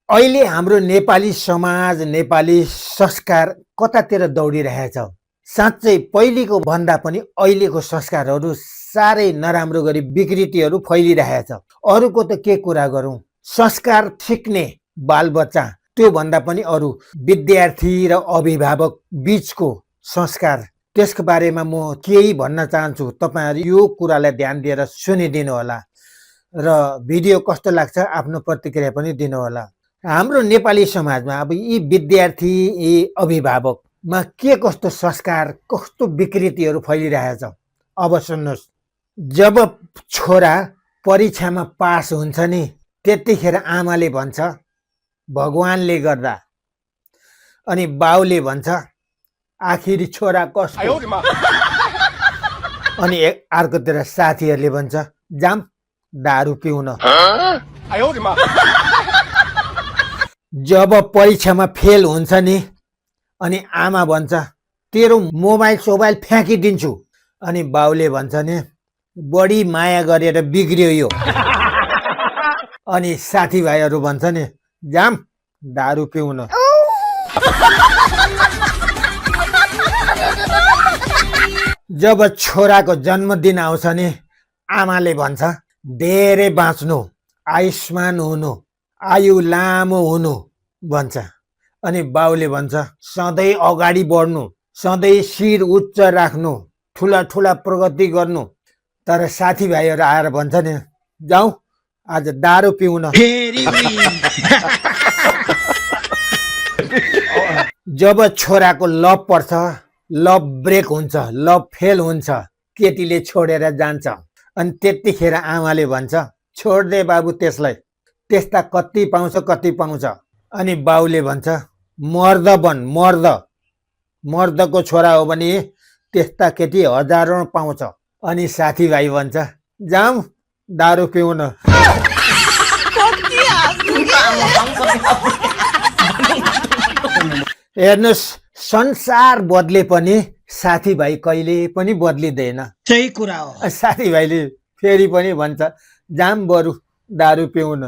अहिले हाम्रो नेपाली समाज नेपाली संस्कार कतातिर दौडिरहेछ। साँच्चै पहिलेको भन्दा पनि अहिलेको संस्कारहरू साह्रै नराम्रो गरी विकृतिहरू फैलिरहेछ। अरूको त के कुरा गरौँ, संस्कार सिक्ने बालबच्चा त्यो भन्दा पनि अरू विद्यार्थी र अभिभावक बीचको संस्कार, त्यसको बारेमा म केही भन्न चाहन्छु। तपाईहरु यो कुरालाई ध्यान दिएर सुनिदिनु होला र भिडियो कस्तो लाग्छ आफ्नो प्रतिक्रिया पनि दिनु होला। हाम्रो नेपाली समाजमा अब यी विद्यार्थी यी अभिभावकमा के कस्तो संस्कार कस्तो विकृतिहरू फैलिरहेछ अब सुन्नुहोस्। जब छोरा परीक्षामा पास हुन्छ नि त्यतिखेर आमाले भन्छ भगवानले गर्दा, अनि बाउले भन्छ आखिरी छोरा कस्तो, अनि अर्कोतिर साथीहरूले भन्छ जाम दारू पिउन। जब परीक्षामा फेल हुन्छ नि अनि आमा भन्छ तेरो मोबाइल सोबाइल फ्याँकिदिन्छु, अनि बाउले भन्छ नि बढी माया गरेर बिग्रियो यो। अनि साथीभाइहरू भन्छ नि जाम दारू पिउन। जब छोराको जन्मदिन आउँछ नि आमाले भन्छ धेरै बाँच्नु, आयुष्मान हुनु, आयु लामो हुनु भन्छ, अनि बाउले भन्छ सधैँ अगाडि बढ्नु, सधैँ शिर उच्च राख्नु, ठुला ठुला प्रगति गर्नु। तर साथीभाइहरू आएर भन्छ नि जाऊ आज दारू पिउन। जब छोराको लभ पर्छ, लभ ब्रेक हुन्छ, लभ फेल हुन्छ, केटीले छोडेर जान्छ, अनि त्यतिखेर आमाले भन्छ छोड्दे बाबु त्यसलाई, त्यस्ता कति पाउँछ कति पाउँछ। अनि बाउले भन्छ मर्द बन, मर्द, मर्दको छोरा हो भने त्यस्ता केटी हजारौं पाउँछ। अनि साथीभाइ भन्छ जाम दारू पिउन। हेर्नुहोस्, संसार बदले पनि साथीभाइ कहिले पनि बदलिँदैन। सही कुरा हो। साथीभाइले फेरि पनि भन्छ जाम बरु दारू पिउन।